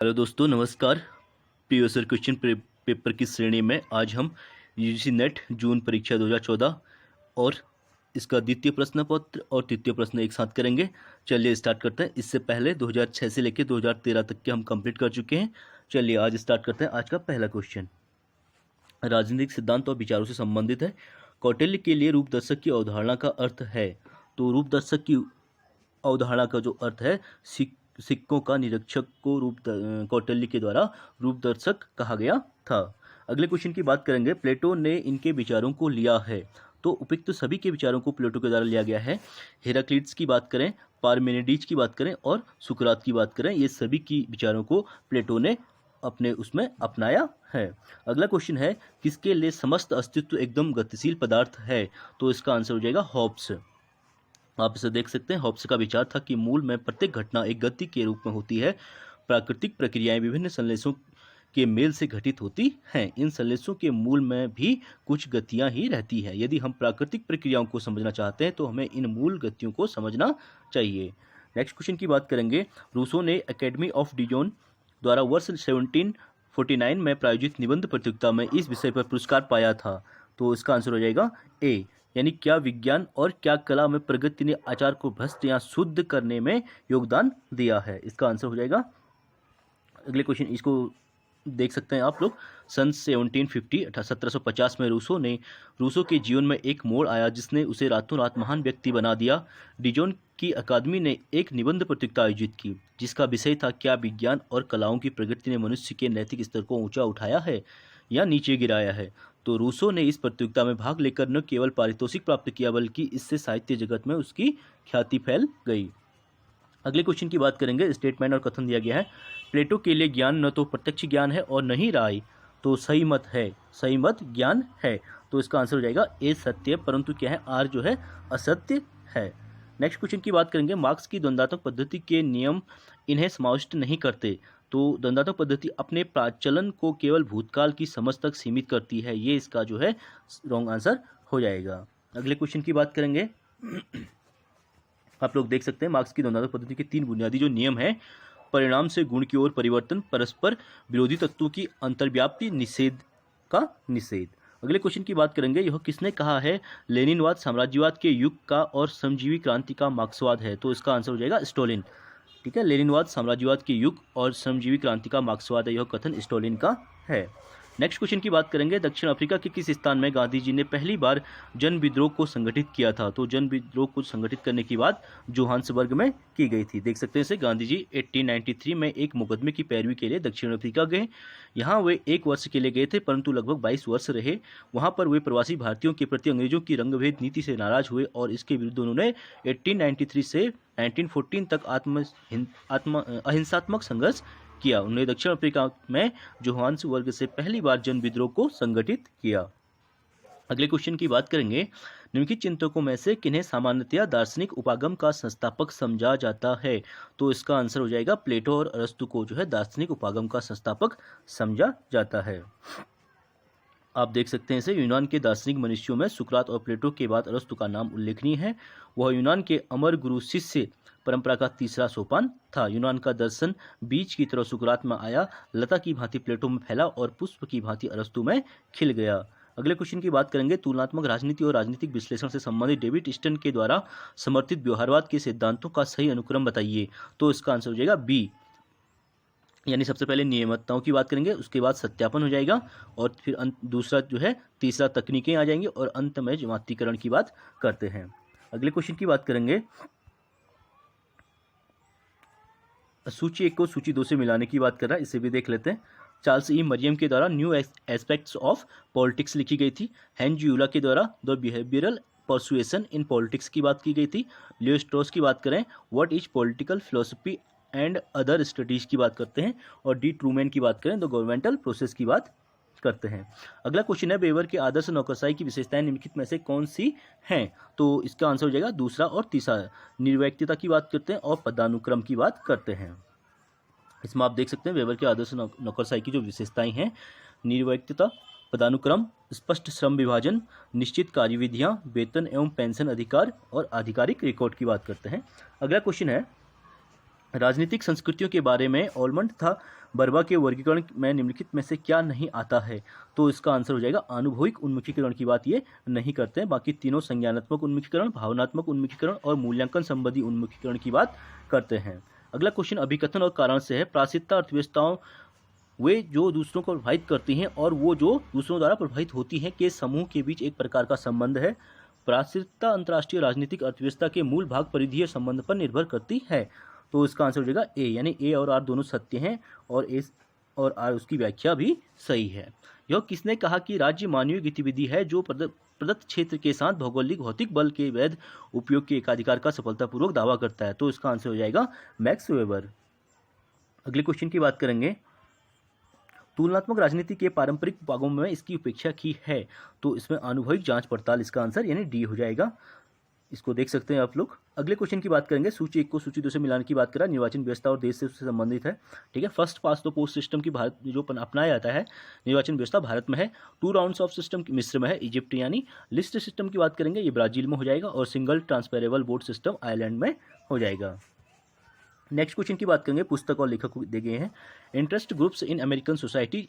Hello दोस्तों, नमस्कार। Previous year question paper की श्रेणी में आज हम यूजीसी नेट जून परीक्षा 2014 और इसका द्वितीय प्रश्न पत्र और तृतीय प्रश्न एक साथ करेंगे। चलिए स्टार्ट करते हैं। इससे पहले 2006 से लेकर 2013 तक के हम कंप्लीट कर चुके हैं। चलिए आज स्टार्ट करते हैं। आज का पहला क्वेश्चन राजनीतिक सिद्धांत और विचारों से संबंधित है। कौटिल्य के लिए रूपदर्शक की अवधारणा का अर्थ है। तो रूपदर्शक की अवधारणा का जो अर्थ है, सिक्कों का निरीक्षक को कौटिल्य के द्वारा रूपदर्शक कहा गया था। अगले क्वेश्चन की बात करेंगे। प्लेटो ने इनके विचारों को लिया है। तो उपयुक्त सभी के विचारों को प्लेटो के द्वारा लिया गया है। हेराक्लिटस की बात करें, पारमेनिडीज की बात करें और सुकरात की बात करें, ये सभी की विचारों को प्लेटो ने अपने उसमें अपनाया है। अगला क्वेश्चन है, किसके लिए समस्त अस्तित्व एकदम गतिशील पदार्थ है। तो इसका आंसर हो जाएगा हॉब्स। आप इसे देख सकते हैं। हॉब्स का विचार था कि मूल में प्रत्येक घटना एक गति के रूप में होती है। प्राकृतिक प्रक्रियाएं विभिन्न संश्लेषों के मेल से घटित होती हैं। इन संश्लेषों के मूल में भी कुछ गतियां ही रहती हैं। यदि हम प्राकृतिक प्रक्रियाओं को समझना चाहते हैं तो हमें इन मूल गतियों को समझना चाहिए। नेक्स्ट क्वेश्चन की बात करेंगे। रूसो ने एकेडमी ऑफ डिजोन द्वारा वर्ष 1749 में प्रायोजित निबंध प्रतियोगिता में इस विषय पर पुरस्कार पाया था। तो इसका आंसर हो जाएगा ए, यानी क्या विज्ञान और क्या कला में प्रगति ने आचार को भ्रष्ट या शुद्ध करने में योगदान दिया है। इसका आंसर हो जाएगा। अगले क्वेश्चन इसको देख सकते हैं आप लोग। सन 1750 में रूसो के जीवन में एक मोड़ आया जिसने उसे रातों रात महान व्यक्ति बना दिया। डिजोन की अकादमी ने एक निबंध प्रतियोगिता आयोजित की जिसका विषय था, क्या विज्ञान और कलाओं की प्रगति ने मनुष्य के नैतिक स्तर को ऊंचा उठाया है या नीचे गिराया है। तो रूसो ने इस प्रतियोगिता में भाग लेकर न केवल पारितोषिक प्राप्त किया बल्कि इससे साहित्य जगत में उसकी ख्याति फैल गई। अगले क्वेश्चन की बात करेंगे। स्टेटमेंट और कथन दिया गया है। प्लेटो के लिए ज्ञान न तो प्रत्यक्ष ज्ञान है और न ही राय। तो सही मत है, सही मत ज्ञान है। तो इसका आंसर हो जाएगा ए सत्य, परंतु क्या है, आर जो है असत्य है। नेक्स्ट क्वेश्चन की बात करेंगे। मार्क्स की द्वंद्वात्मक पद्धति के नियम इन्हें समाविष्ट नहीं करते। तो द्वंद्वात्मक पद्धति अपने प्राचलन को केवल भूतकाल की समझ तक सीमित करती है। ये इसका जो है रॉन्ग आंसर हो जाएगा। अगले क्वेश्चन की बात करेंगे। आप लोग देख सकते हैं मार्क्स की द्वंद्वात्मक पद्धति के तीन बुनियादी जो नियम हैं, परिणाम से गुण की ओर परिवर्तन, परस्पर विरोधी तत्वों की अंतर्व्याप्ति, निषेध का निषेध। अगले क्वेश्चन की बात करेंगे। यह किसने कहा है लेनिनवाद साम्राज्यवाद के युग का और श्रमजीवी क्रांति का मार्क्सवाद है। तो इसका आंसर हो जाएगा स्टोलिन। ठीक है, लेनिनवाद साम्राज्यवाद के युग और श्रमजीवी क्रांति का मार्क्सवाद है, यह कथन स्टोलिन का है। नेक्स्ट क्वेश्चन की बात करेंगे। दक्षिण अफ्रीका के किस स्थान में गांधी जी ने पहली बार जन विद्रोह को संगठित किया था। तो जन विद्रोह को संगठित करने की बात जोहान्सबर्ग में की गई थी। देख सकते हैं इसे। गांधी जी 1893 में एक मुकदमे की पैरवी के लिए दक्षिण अफ्रीका गए। यहाँ वे 1 वर्ष के लिए गए थे, परंतु लगभग 22 वर्ष रहे। वहाँ पर वे प्रवासी भारतीयों के प्रति अंग्रेजों की रंगभेद नीति से नाराज हुए और इसके विरुद्ध उन्होंने 1893 से 1914 तक अहिंसात्मक संघर्ष किया। उन्होंने दक्षिण अफ्रीका में जोहान्सबर्ग से पहली बार जन विद्रोह को संगठित किया। अगले क्वेश्चन की बात करेंगे। निम्नलिखित चिंतकों में से किन्हें सामान्यतया दार्शनिक उपागम का संस्थापक समझा जाता है। तो इसका आंसर हो जाएगा प्लेटो और अरस्तु को जो है दार्शनिक उपागम का संस्थापक समझा जाता है। आप देख सकते हैं इसे। यूनान के दार्शनिक मनुष्यों में सुकरात और प्लेटो के बाद अरस्तु का नाम उल्लेखनीय है। वह यूनान के अमर गुरु शिष्य परंपरा का तीसरा सोपान था। यूनान का दर्शन बीज की तरह सुकरात में आया, लता की भांति प्लेटो में फैला और पुष्प की भांति अरस्तु में खिल गया। अगले क्वेश्चन की बात करेंगे। तुलनात्मक राजनीति और राजनीतिक विश्लेषण से संबंधित डेविड स्टर्न के द्वारा समर्थित व्यवहारवाद के सिद्धांतों का सही अनुक्रम बताइए। तो इसका आंसर हो जाएगा बी, यानी सबसे पहले नियमितताओं की बात करेंगे, उसके बाद सत्यापन हो जाएगा और फिर दूसरा जो है तीसरा तकनीकें आ जाएंगी और अंत में जमातीकरण की बात करते हैं। अगले क्वेश्चन की बात करेंगे। सूची 1 को सूची 2 से मिलाने की बात कर रहा है, इसे भी देख लेते हैं। चार्ल्स ई मरियम के द्वारा न्यू एस्पेक्ट्स ऑफ पॉलिटिक्स लिखी गई थी। हेनरी यूला के द्वारा the behavioural persuasion in politics की बात की गई थी। लियो स्ट्रॉस की बात करें what is political philosophy and other studies की बात करते हैं। और डी ट्रूमैन की बात करें द गवर्नमेंटल प्रोसेस की बात करते हैं। अगला क्वेश्चन है वेबर के आदर्श नौकरशाही की विशेषताएं निम्नलिखित में से कौन सी हैं। तो इसका आंसर हो जाएगा दूसरा और तीसरा। निर्वैयक्तिता की बात करते हैं और पदानुक्रम की बात करते हैं। इसमें आप देख सकते हैं वेबर के आदर्श नौकरशाही की जो विशेषताएं हैं, निर्वैयक्तिता, पदानुक्रम, स्पष्ट श्रम विभाजन, निश्चित कार्यविधियां, वेतन एवं पेंशन अधिकार और आधिकारिक रिकॉर्ड की बात करते हैं। अगला क्वेश्चन है राजनीतिक संस्कृतियों के बारे में ऑलमंड तथा बर्बा के वर्गीकरण में निम्नलिखित में से क्या नहीं आता है? तो इसका आंसर हो जाएगा अनुभविक उन्मुखीकरण की बात ये नहीं करते हैं। बाकी तीनों संज्ञानात्मक उन्मुखीकरण, भावनात्मक उन्मुखीकरण और मूल्यांकन संबंधी उन्मुखीकरण की बात करते हैं। अगला क्वेश्चन अभिकथन और कारण से है। प्रायश्चित्त अर्थव्यवस्थाओं वे जो दूसरों को प्रभावित करती हैं और वो जो दूसरों द्वारा प्रभावित होती हैं के समूह के बीच एक प्रकार का संबंध है। प्रायश्चित्तता अंतर्राष्ट्रीय राजनीतिक अर्थव्यवस्था के मूल भाग परिधीय संबंध पर निर्भर करती है। तो इसका आंसर हो जाएगा ए, यानी ए और आर दोनों सत्य हैं और ए और आर उसकी व्याख्या भी सही है। यह किसने कहा कि राज्य मानवीय गतिविधि है जो प्रदत्त क्षेत्र के साथ भौगोलिक भौतिक बल के वैध उपयोग के एकाधिकार का सफलतापूर्वक दावा करता है? तो इसका आंसर हो जाएगा मैक्स वेबर। अगले क्वेश्चन की बात करेंगे। तुलनात्मक राजनीति के पारंपरिक भागों में इसकी उपेक्षा की है। तो इसमें अनुभविक जांच पड़ताल इसका आंसर यानी डी हो जाएगा। इसको देख सकते हैं आप लोग। अगले क्वेश्चन की बात करेंगे। सूची 1 को सूची 2 से मिलाने की बात करा। निर्वाचन व्यवस्था और देश से उससे संबंधित है। ठीक है, first pass the post system की भारत जो अपनाया जाता है निर्वाचन व्यवस्था भारत में है। 2 राउंड्स ऑफ सिस्टम मिस्र में है, इजिप्ट यानी। लिस्ट सिस्टम की बात करेंगे, ये ब्राजील में हो जाएगा। और single transferable vote system Ireland में हो जाएगा। नेक्स्ट क्वेश्चन की बात करेंगे। पुस्तक और लेखक दे गए हैं। Interest groups in American society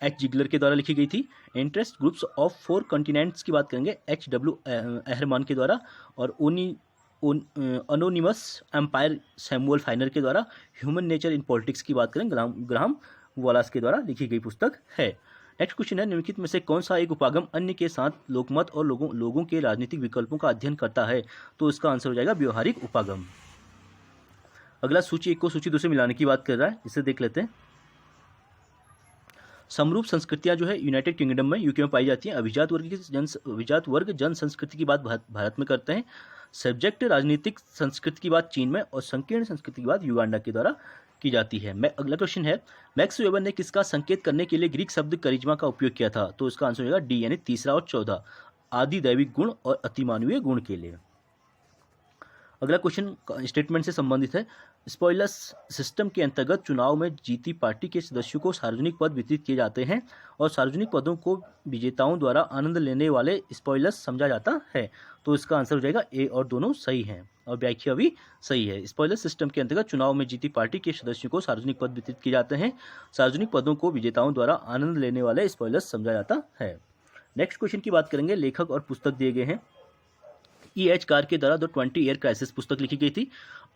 H Zeigler के द्वारा लिखी गई थी। इंटरेस्ट ग्रुप्स ऑफ 4 कॉन्टिनेंट्स की बात करेंगे H.W. एहरमान के द्वारा। और अनोनिमस एम्पायर सैमुअल फाइनर के द्वारा। ह्यूमन नेचर इन पॉलिटिक्स की बात करें ग्राहम वॉलास के द्वारा लिखी गई पुस्तक है। नेक्स्ट क्वेश्चन है, निम्नलिखित में से कौन सा एक उपागम अन्य के साथ लोकमत और लोगों के राजनीतिक विकल्पों का अध्ययन करता है? तो इसका आंसर हो जाएगा व्यवहारिक उपागम। अगला सूची 1 को सूची 2 से मिलाने की बात कर रहा है, इसे देख लेते हैं। समरूप संस्कृतियां जो है यूनाइटेड किंगडम में यूके में पाई जाती हैं। अभिजात वर्ग जन संस्कृति की बात भारत में करते हैं। सब्जेक्ट राजनीतिक संस्कृति की बात चीन में और संकीर्ण संस्कृति की बात युगांडा के द्वारा की जाती है। अगला क्वेश्चन है, मैक्स वेबर ने किसका संकेत करने के लिए ग्रीक शब्द करिश्मा का उपयोग किया था? तो इसका आंसर होगा डी, यानी 3 और 14 आदि दैविक गुण और अतिमानवीय गुण के लिए। अगला क्वेश्चन स्टेटमेंट से संबंधित है। स्पॉयलर्स सिस्टम के अंतर्गत चुनाव में जीती पार्टी के सदस्यों को सार्वजनिक पद वितरित किए जाते हैं और सार्वजनिक पदों को विजेताओं द्वारा आनंद लेने वाले स्पॉयलर्स समझा जाता है। तो इसका आंसर हो जाएगा ए और दोनों सही हैं और व्याख्या भी सही है। स्पॉयलर सिस्टम के अंतर्गत चुनाव में जीती पार्टी के सदस्यों को सार्वजनिक पद वितरित किए जाते हैं। सार्वजनिक पदों को विजेताओं द्वारा आनंद लेने वाले स्पॉयलर्स समझा जाता है। नेक्स्ट क्वेश्चन की बात करेंगे। लेखक और पुस्तक दिए गए हैं। E.H. कार के द्वारा द 20 ईयर क्राइसिस पुस्तक लिखी गई थी।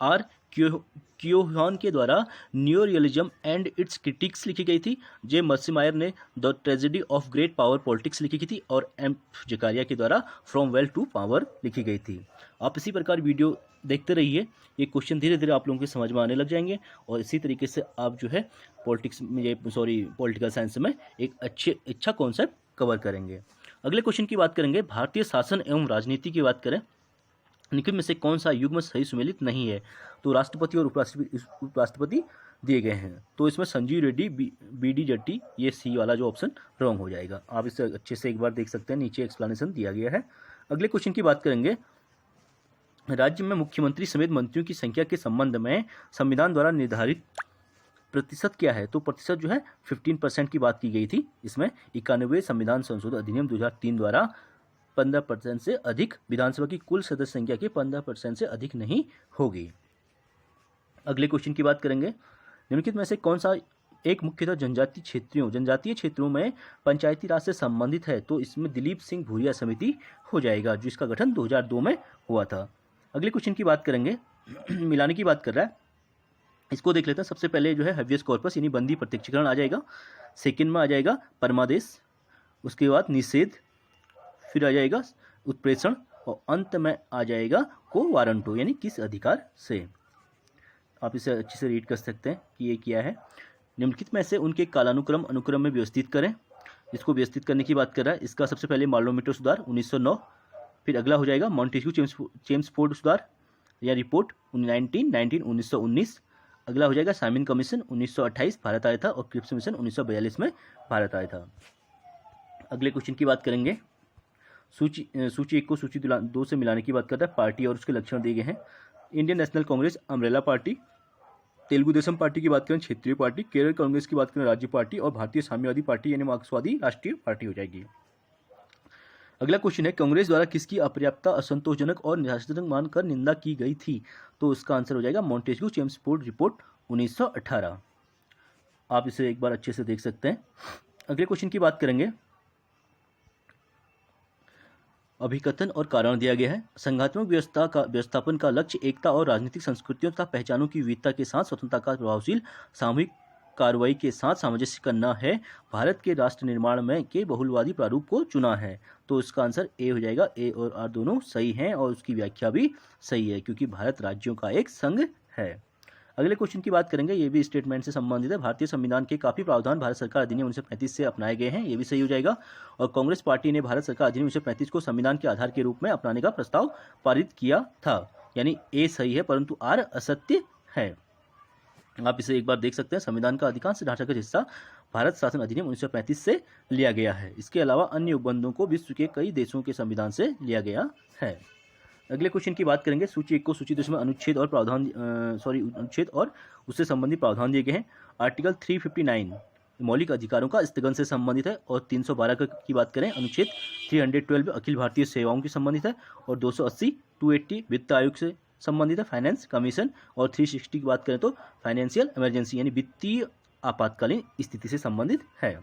आर क्योहन के द्वारा new realism and it's critics लिखी गई थी। जे मर्सिमायर ने the tragedy of great power politics लिखी गई थी। और एम जकारिया के द्वारा फ्रॉम वेल्थ टू पावर लिखी गई थी। आप इसी प्रकार वीडियो देखते रहिए, ये क्वेश्चन धीरे धीरे आप लोगों के समझ में आने लग जाएंगे और इसी तरीके से आप जो है पॉलिटिकल साइंस में एक अच्छा कॉन्सेप्ट कवर करेंगे। अगले क्वेश्चन की बात करेंगे। भारतीय शासन एवं राजनीति की बात करें, निम्नलिखित में से कौन सा युग्म सही सुमेलित नहीं है? तो राष्ट्रपति और उपराष्ट्रपति दिए गए हैं। तो इसमें संजीव रेड्डी, बी.डी. जट्टी, ये सी वाला जो ऑप्शन रॉन्ग हो जाएगा। आप इसे अच्छे से एक बार देख सकते हैं, नीचे एक्सप्लेनेशन दिया गया है। अगले क्वेश्चन की बात करेंगे। राज्य में मुख्यमंत्री समेत मंत्रियों की संख्या के संबंध में संविधान द्वारा निर्धारित प्रतिशत क्या है? तो प्रतिशत जो है 15% की बात की गई थी। इसमें 91 संविधान संशोधन अधिनियम 2003 द्वारा 15% से अधिक विधानसभा की कुल सदस्य संख्या के 15% से अधिक नहीं होगी। अगले क्वेश्चन की बात करेंगे। निम्नलिखित में से कौन सा एक मुख्यतः जनजातीय क्षेत्रों में पंचायती राज से संबंधित है? तो इसमें दिलीप सिंह भूरिया समिति हो जाएगा, जिसका गठन 2002 में हुआ था। अगले क्वेश्चन की बात करेंगे। मिलाने की बात कर रहा है, इसको देख लेते हैं। सबसे पहले जो है हैबियस कॉर्पस यानी बंदी प्रत्यक्षीकरण आ जाएगा। सेकंड में आ जाएगा परमादेश, उसके बाद निषेध, फिर आ जाएगा उत्प्रेषण और अंत में आ जाएगा को वारंटो यानी किस अधिकार से। आप इसे अच्छे से रीड कर सकते हैं कि ये क्या है। निम्नलिखित में से उनके कालानुक्रम अनुक्रम में व्यवस्थित करें। इसको व्यवस्थित करने की बात कर रहा है। इसका सबसे पहले मार्लोमीटर सुधार 1909, फिर अगला हो जाएगा मॉन्टेस्क्यू चेम्सफोर्ड सुधार या रिपोर्ट 1919। अगला हो जाएगा साइमन कमीशन 1928 भारत आया था और क्रिप्स मिशन 1942 में भारत आया था। अगले क्वेश्चन की बात करेंगे। सूची 1 को सूची 2 से मिलाने की बात करता है। पार्टी और उसके लक्षण दिए गए हैं। Indian national Congress umbrella party, Telugu Desam party की बात करें क्षेत्रीय पार्टी, केरल कांग्रेस की बात करें राज्य पार्टी और भारतीय साम्यवादी पार्टी यानी मार्क्सवादी राष्ट्रीय पार्टी हो जाएगी। अगला क्वेश्चन है, कांग्रेस द्वारा किसकी अपर्याप्तता, असंतोषजनक और निराशाजनक मानकर निंदा की गई थी? तो इसका आंसर हो जाएगा मॉन्टेस्क्यू चेम्सफोर्ड रिपोर्ट 1918। आप इसे एक बार अच्छे से देख सकते हैं। अगले क्वेश्चन की बात करेंगे, अभिकथन और कारण दिया गया है। संघात्मक व्यवस्थापन का लक्ष्य एकता और राजनीतिक संस्कृतियों तथा पहचानों की विविधता के साथ स्वतंत्रता का प्रभावशील सामूहिक कार्रवाई के साथ सामंजस्य करना है। भारत के राष्ट्र निर्माण में के बहुलवादी प्रारूप को चुना है। तो इसका आंसर ए हो जाएगा। ए और आर दोनों सही हैं और उसकी व्याख्या भी सही है, क्योंकि भारत राज्यों का एक संघ है। अगले क्वेश्चन की बात करेंगे, ये भी स्टेटमेंट से संबंधित है। भारतीय संविधान के काफी प्रावधान भारत सरकार अधिनियम 1935 से अपनाए गए हैं, ये भी सही हो जाएगा। और कांग्रेस पार्टी ने भारत सरकार अधिनियम 1935 को संविधान के आधार के रूप में अपनाने का प्रस्ताव पारित किया था, यानी ए सही है परंतु आर असत्य है। आप इसे एक बार देख सकते हैं। संविधान का अधिकांश ढांचागत हिस्सा भारत शासन अधिनियम 1935 से लिया गया है। इसके अलावा अन्य उपबंधों को विश्व के कई देशों के संविधान से लिया गया है। अगले क्वेश्चन की बात करेंगे, सूची 1 को सूची 2 में अनुच्छेद और प्रावधान अनुच्छेद और उससे संबंधित प्रावधान दिए गए हैं। आर्टिकल 359 मौलिक अधिकारों का स्थगन से संबंधित है, और 312 की बात करें अनुच्छेद 312 अखिल भारतीय सेवाओं की संबंधित है, और 280 वित्त आयोग से संबंधित है, फाइनेंस कमीशन, और 360 की बात करें तो फाइनेंशियल इमरजेंसी यानी वित्तीय आपातकालीन स्थिति से संबंधित है।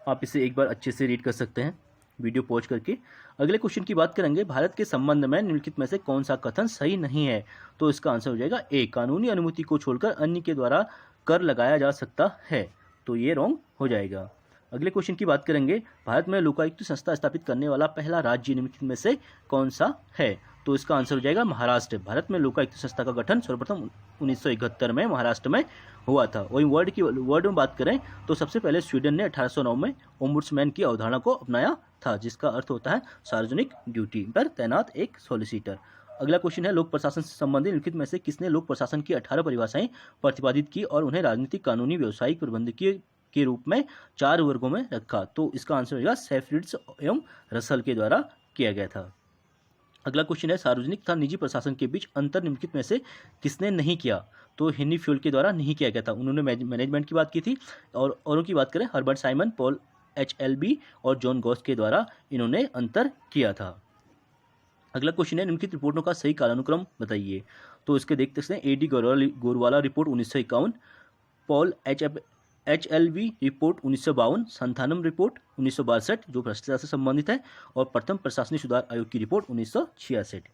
आप इसे एक बार अच्छे से रीड कर सकते हैं वीडियो पॉज करके। अगले क्वेश्चन की बात करेंगे, भारत के संबंध में निम्नलिखित में से कौन सा कथन सही नहीं है? तो इसका आंसर हो जाएगा ए, कानूनी अनुमति को छोड़कर अन्य के द्वारा कर लगाया जा सकता है। तो ये रॉन्ग हो जाएगा। अगले क्वेश्चन की बात करेंगे, भारत में लोकायुक्त संस्था स्थापित करने वाला पहला राज्य निम्नलिखित में से कौन सा है? तो इसका आंसर हो जाएगा महाराष्ट्र। भारत में लोकायुक्त संस्था का गठन सर्वप्रथम 1971 में महाराष्ट्र में हुआ था। वहीं वर्ड में बात करें तो सबसे पहले स्वीडन ने 1809 में ओम्बुड्समैन की अवधारणा को अपनाया था, जिसका अर्थ होता है सार्वजनिक ड्यूटी पर तैनात एक सॉलिसिटर। अगला क्वेश्चन है, लोक प्रशासन से संबंधित निम्नलिखित में से किसने लोक प्रशासन की 18 परिभाषाएं प्रतिपादित की और उन्हें राजनीतिक, कानूनी, व्यावसायिक, प्रबंधकीय के रूप में 4 वर्गों में रखा? तो इसका आंसर होगा सेफ्रिड्स एवं रसल के द्वारा किया गया था। अगला क्वेश्चन है, सार्वजनिक तथा निजी प्रशासन के बीच अंतर निम्नलिखित में से किसने नहीं किया? तो हेनरी फ्यूल के द्वारा नहीं किया गया था। उन्होंने मैनेजमेंट की बात की थी। और औरों की बात करें, हर्बर्ट साइमन, पॉल HLB और जॉन गॉस के द्वारा इन्होंने अंतर किया था। अगला क्वेश्चन है, निम्नलिखित रिपोर्टों का सही कालानुक्रम बताइए। तो इसके देखते हैं, AD Gorwala report 1951, Paul HLB report 1952, Santhanam report 1962 जो भ्रष्टाचार से संबंधित है, और प्रथम प्रशासनिक सुधार आयोग की रिपोर्ट 1966।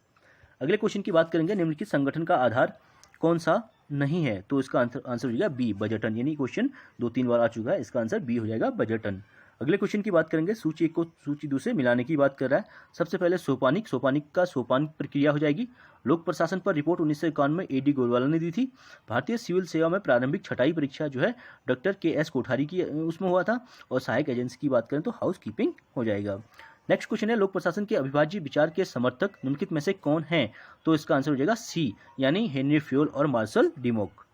अगले क्वेश्चन की बात करेंगे, निम्नलिखित संगठन का आधार कौन सा नहीं है? तो इसका आंसर हो जाएगा बी, बजटन। यानी क्वेश्चन 2-3 बार आ चुका है, इसका आंसर बी हो जाएगा, बजटन। अगले क्वेश्चन की बात करेंगे, सूची 1 को सूची 2 से मिलाने की बात कर रहा है। सबसे पहले सोपानिक का सोपान प्रक्रिया हो जाएगी। लोक प्रशासन पर रिपोर्ट 1951 में AD गोरवाला ने दी थी। भारतीय सिविल सेवा में प्रारंभिक छटाई परीक्षा जो है डॉक्टर KS कोठारी की उसमें हुआ था। और सहायक एजेंसी की बात करें तो हाउस कीपिंग हो जाएगा। नेक्स्ट क्वेश्चन है, लोक प्रशासन के अविभाज्य विचार के समर्थक निम्नलिखित में से कौन है? तो इसका आंसर हो जाएगा सी, यानी हेनरी फ्यूल और मार्शल डिमोक।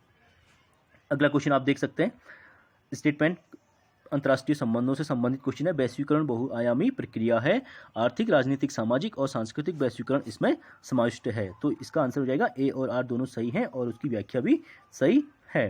अगला क्वेश्चन आप देख सकते हैं, स्टेटमेंट अंतर्राष्ट्रीय संबंधों से संबंधित क्वेश्चन है। वैश्वीकरण बहुआयामी प्रक्रिया है। आर्थिक, राजनीतिक, सामाजिक और सांस्कृतिक वैश्वीकरण इसमें समाविष्ट है। तो इसका आंसर हो जाएगा ए और आर दोनों सही हैं और उसकी व्याख्या भी सही है।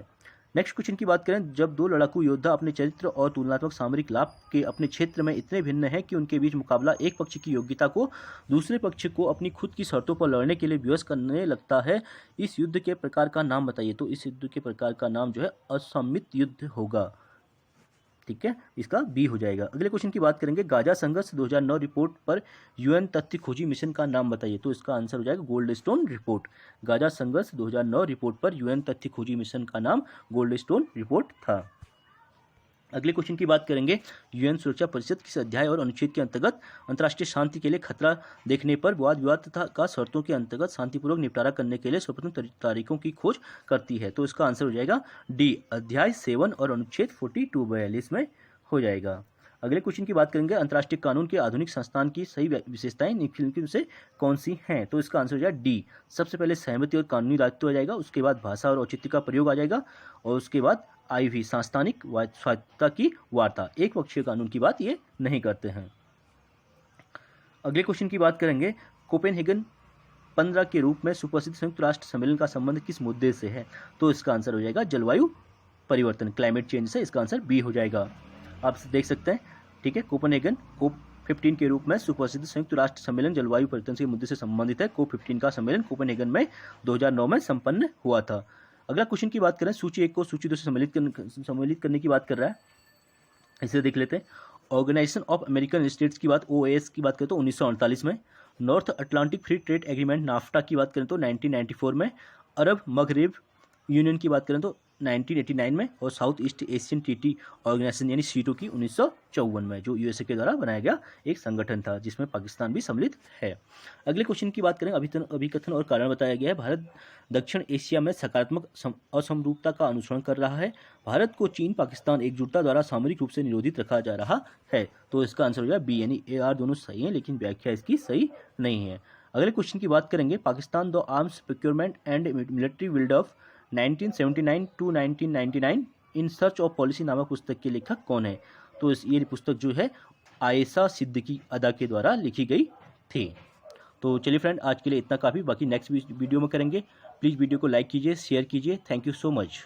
नेक्स्ट क्वेश्चन की बात करें, जब 2 लड़ाकू योद्धा अपने चरित्र और तुलनात्मक सामरिक लाभ के अपने क्षेत्र में इतने भिन्न हैं कि उनके बीच मुकाबला एक पक्ष की योग्यता को दूसरे पक्ष को अपनी खुद की शर्तों पर लड़ने के लिए विवश करने लगता है, इस युद्ध के प्रकार का नाम बताइए। तो इस युद्ध के प्रकार का नाम जो है असम्मित युद्ध होगा। ठीक है, इसका बी हो जाएगा। अगले क्वेश्चन की बात करेंगे, गाजा संघर्ष 2009 रिपोर्ट पर UN तथ्य खोजी मिशन का नाम बताइए। तो इसका आंसर हो जाएगा गोल्डस्टोन रिपोर्ट। गाजा संघर्ष 2009 रिपोर्ट पर UN तथ्य खोजी मिशन का नाम गोल्डस्टोन रिपोर्ट था। अगले क्वेश्चन की बात करेंगे, UN सुरक्षा परिषद किस अध्याय और अनुच्छेद के अंतर्गत अंतर्राष्ट्रीय शांति के लिए खतरा देखने पर वाद विवाद तथा का शर्तों के अंतर्गत शांतिपूर्वक निपटारा करने के लिए सर्वप्रथम तारीखों की खोज करती है। तो इसका आंसर हो जाएगा डी, अध्याय 7 और अनुच्छेद 42-42 में हो जाएगा। अगले क्वेश्चन की बात करेंगे, अंतर्राष्ट्रीय कानून के आधुनिक संस्थान की सही विशेषताएं निम्नलिखित से कौन सी हैं? तो इसका आंसर हो जाएगा डी, सबसे पहले सहमति और कानूनी दायित्व आ जाएगा, उसके बाद भाषा और औचित्य का प्रयोग आ जाएगा, और उसके बाद IV सांस्थानिक स्वायत्तता की वार्ता। एक पक्षीय कानून की बात ये नहीं करते हैं। अगले क्वेश्चन की बात करेंगे, कोपेनहेगन 15 के रूप में सुप्रसिद्ध संयुक्त राष्ट्र सम्मेलन का संबंध किस मुद्दे से है? तो इसका आंसर हो जाएगा जलवायु परिवर्तन, क्लाइमेट चेंज से। इसका आंसर बी हो जाएगा। आप देख सकते हैं, ठीक है, कोपेनहेगन COP15 के रूप में सुप्रसिद्ध संयुक्त राष्ट्र सम्मेलन जलवायु परिवर्तन के मुद्दे से संबंधित है। COP15 का सम्मेलन कोपेनहेगन में 2009 में संपन्न हुआ था। अगला क्वेश्चन की बात करें, सूची 1 को सूची 2 से सम्मिलित करने की बात कर रहा है, इसे देख लेते हैं। ऑर्गेनाइजेशन ऑफ अमेरिकन स्टेट्स की बात, OAS की बात करें तो 1948 में। North Atlantic free trade agreement NAFTA की बात करें तो 1994 में। अरब मगरेब यूनियन की बात करें तो 1989 में। और South East Asian Treaty Organization यानी सीटो की 1954 में, जो यूएसए के द्वारा बनाया गया एक संगठन था जिसमें पाकिस्तान भी सम्मिलित है। अगले क्वेश्चन की बात करें, अभिकथन और कारण बताया गया है। भारत दक्षिण एशिया में सकारात्मक असमरूपता का अनुसरण कर रहा है। भारत को चीन पाकिस्तान एकजुटता द्वारा सामरिक रूप से निरोधित रखा जा रहा है। तो इसका आंसर हो जाएगा बी, यानी AR दोनों सही हैं, लेकिन व्याख्या इसकी सही नहीं है। अगले क्वेश्चन की बात करेंगे, Pakistan the arms procurement and military buildup 1979 to 1999 in search of policy नामक पुस्तक के लेखक कौन है? तो ये पुस्तक जो है आयशा सिद्दीकी अदा के द्वारा लिखी गई थी। तो चलिए फ्रेंड, आज के लिए इतना काफ़ी, बाकी नेक्स्ट वीडियो में करेंगे। प्लीज़ वीडियो को लाइक कीजिए, शेयर कीजिए। Thank you so much.